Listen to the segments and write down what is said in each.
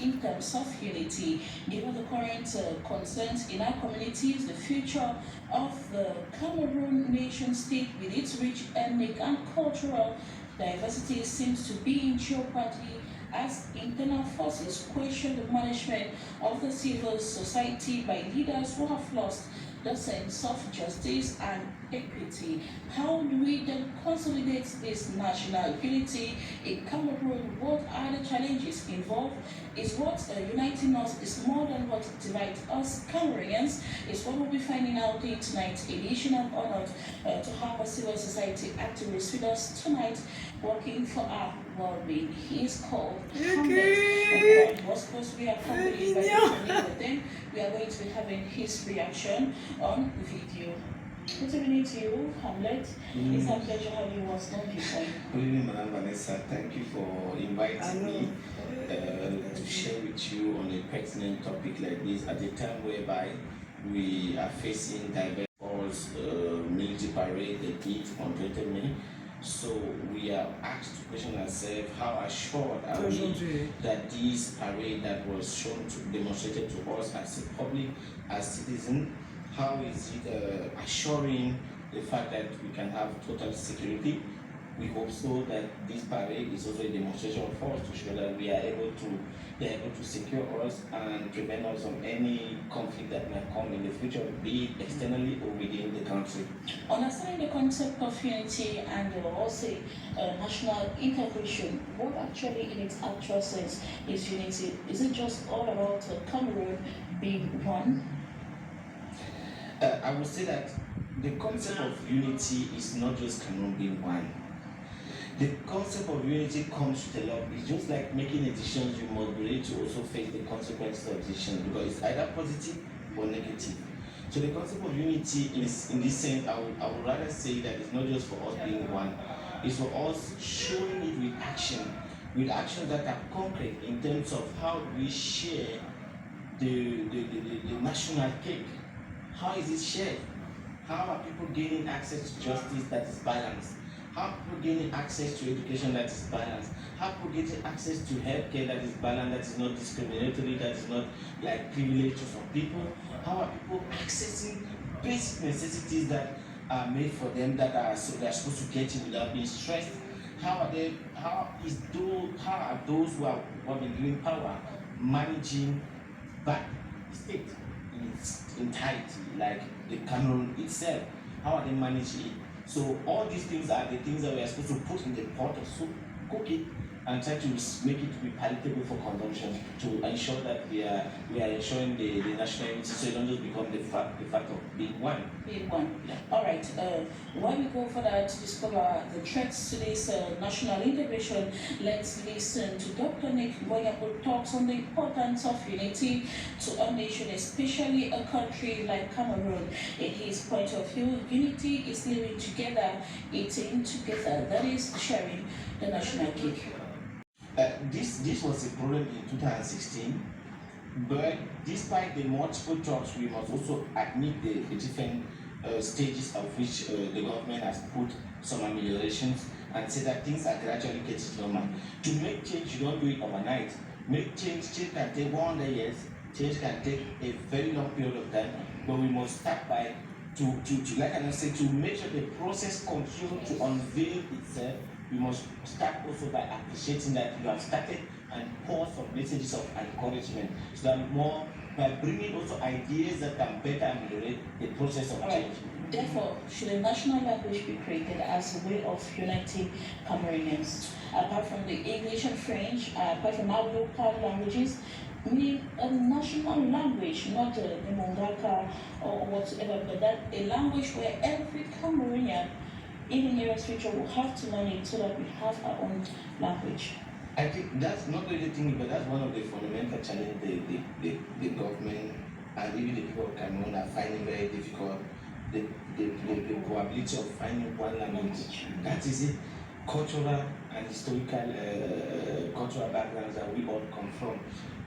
in terms of unity. Given the current concerns in our communities, the future of the Cameroon nation state with its rich ethnic and cultural diversity seems to be in jeopardy as internal forces question the management of the civil society by leaders who have lost the sense of justice and equity. How do we then consolidate this national unity in Cameroon? What are the challenges involved? Is what uniting us is more than what divides us Cameroonians? Is what we'll be finding out in tonight's edition. I'm honored to have a civil society activist with us tonight working for our well-being. He is called Hamlet. And was supposed to be accompanied by but then we are going to be having his reaction on video. Good evening to you, Hamlet. It's a pleasure having you once more before. Good evening, Madam Vanessa. Thank you for inviting me to share with you on a pertinent topic like this at a time whereby we are facing diverse military parade the 8th on 20 May. So we are asked to question ourselves, how assured are we that this parade that was shown to demonstrated to us as a public, as citizens, how is it assuring the fact that we can have total security? We hope so that this parade is also a demonstration for us to show that they are able to secure us and prevent us from any conflict that might come in the future, be it externally or within the country. Understanding the concept of unity and also national integration, what actually in its actual sense is unity? Is it just all about Cameroon being one? I would say that the concept of unity is not just Cameroon being one. The concept of unity comes with a lot. It's just like making a decision, you must be ready to also face the consequences of decision because it's either positive or negative. So the concept of unity is, in this sense, I would rather say that it's not just for us being one. It's for us showing it with actions that are concrete in terms of how we share the national cake. How is it shared? How are people gaining access to justice that is balanced? How are people gaining access to education that is balanced? How are people getting access to healthcare that is balanced, that is not discriminatory, that is not like privilege to some people? How are people accessing basic necessities that are made for them that are they're supposed to get in without being stressed? How are those who have been given power managing back the state in its entirety, like the Cameroon itself? How are they managing it? So all these things are the things that we are supposed to put in the pot of soup, cook it, and try to make it to be palatable for consumption to ensure that we are ensuring the national unity, so it don't just become the fact of being one. Being one. Yeah. All right. While we go for that to discover the threats to this national integration, let's listen to Dr. Nick Boya, who talks on the importance of unity to a nation, especially a country like Cameroon. In his point of view, unity is living together, eating together. That is sharing the national cake. This was a problem in 2016, but despite the multiple talks, we must also admit the different stages of which the government has put some ameliorations and say that things are gradually getting normal. To make change, you don't do it overnight. Make change can take 100 years, change can take a very long period of time, but we must start by like I said, to make sure the process continues to unveil itself. We must start also by appreciating that you have started and pour some messages of encouragement, so that more by bringing also ideas that can better ameliorate the process of change. Therefore, should a national language be created as a way of uniting Cameroonians? Apart from the English and French, apart from our local languages, we need a national language, not the Mongaka or whatever, but that a language where every Cameroonian in the nearest future will have to learn it so that we have our own language. I think that's not the only thing, but that's one of the fundamental challenges the government and even the people of Cameroon are finding very difficult. The probability of finding one language. That is it. Cultural and historical cultural backgrounds that we all come from.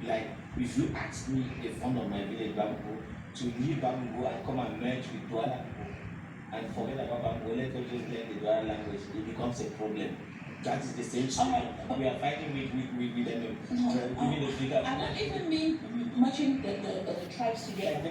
Like, if you ask me, a fond of my village, Bambu, to leave Bambu and come and merge with Douala and forget about Bambu, let us just learn the Douala language, it becomes a problem. That is the same story. We are fighting with them. Giving the figure. attaching the tribes together.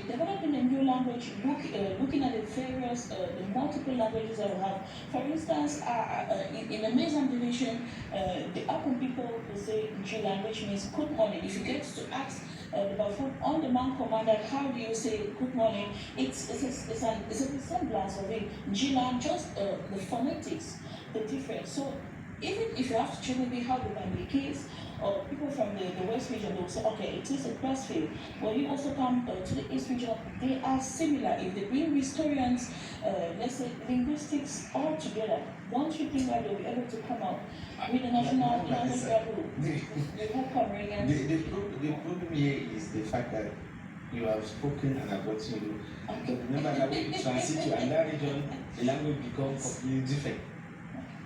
Developing a new language, looking at the various, the multiple languages that we have. For instance, in the Mezam division, the Apun people will say Njilan, which means good morning. If you get to ask the Bafut on-demand commander, how do you say good morning? It's a resemblance of it. Njilan, just the phonetics, the difference. So even if you have to check maybe how the communicate, or people from the West region, they will say, okay, it is a crossfield. When you also come to the East region, they are similar. If they bring historians, let's say linguistics all together, don't you think that they'll be able to come out with a national language level? The problem here is the fact that you have spoken and I've watched you. Okay. Remember that when you transit to another region, the language becomes completely different,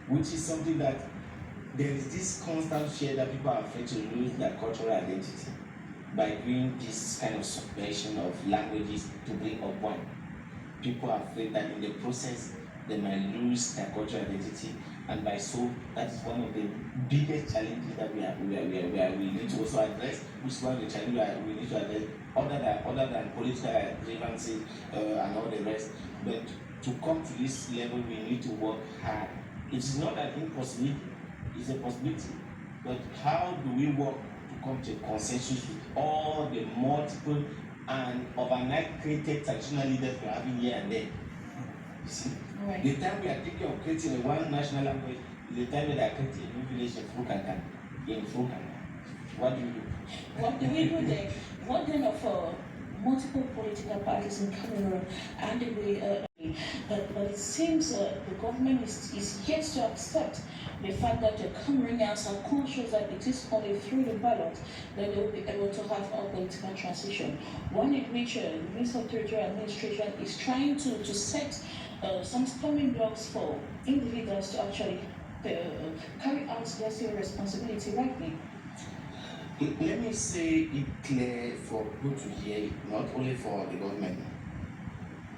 which is something that there is this constant fear that people are afraid to lose their cultural identity by doing this kind of subversion of languages to bring up one. People are afraid that in the process they might lose their cultural identity, and by so that is one of the biggest challenges that we need to also address, which is one of the challenges we need to address other than political grievances and all the rest. But to come to this level, we need to work hard. It is not an impossibility. It's a possibility, but how do we work to come to a consensus with all the multiple and overnight created traditional leaders we're having here and there? You see, right. The time we are thinking of creating a one national language is the time we are creating a new village in Frukanga. What do you do? What do we do there? What kind of multiple political parties in Cameroon, and but it seems the government is yet to accept the fact that the Cameroonians are conscious that it is only through the ballot that they will be able to have a political transition. One in which the Minister of Territorial Administration is trying to set some stumbling blocks for individuals to actually carry out their civil responsibility rightly. Let me say it clear for people to hear, not only for the government.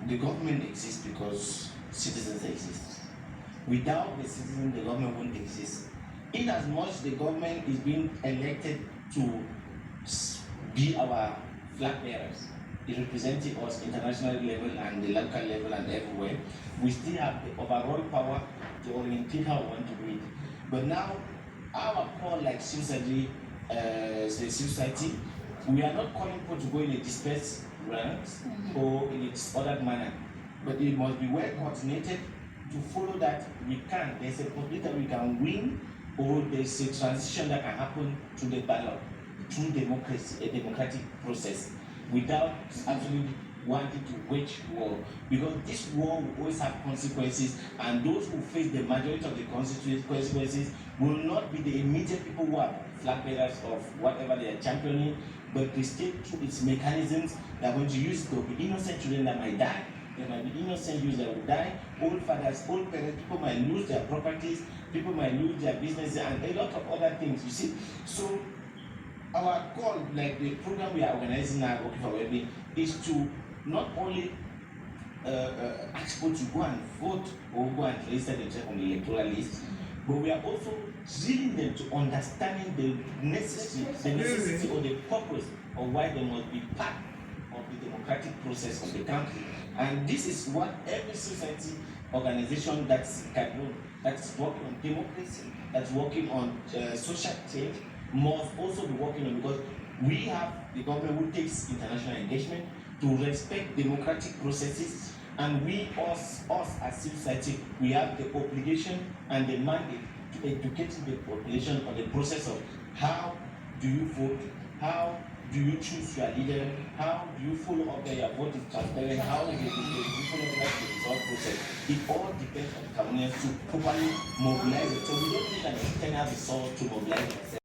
The government exists because citizens exist. Without the citizens, the government won't exist. In as much the government is being elected to be our flag bearers, is representing us international level and the local level and everywhere, we still have the overall power to orientate how we want to do it. But now, our call like society, we are not calling people to go in a dispersed ranks or in a disordered manner, but it must be well coordinated to follow that we can. There's a possibility that we can win, or there's a transition that can happen through the ballot, through democracy, a democratic process, without actually wanting to wage war, because this war will always have consequences, and those who face the majority of the consequences will not be the immediate people who are flag bearers of whatever they are championing, but the state through its mechanisms that when you use it, there will be innocent children that might die, there might be innocent youths that will die, old fathers, old parents, people might lose their properties, people might lose their businesses, and a lot of other things, you see. So our call, like the program we are organizing now, Working for Wellbeing, is to not only ask people to go and vote or go and register themselves on the electoral list, but we are also drilling them to understanding the necessity or the purpose of why they must be part of the democratic process of the country. And this is what every society organization that's Cameroon, that's working on democracy, that's working on social change, must also be working on, because we have the government who takes international engagement to respect democratic processes, and we, us as civil society, we have the obligation and the mandate to educate the population on the process of how do you vote, how do you choose your leader, how do you follow up that your vote is transparent, how do you follow up that the result process. It all depends on the Cameroonians to properly mobilize it. So we don't need an external resource to mobilize it.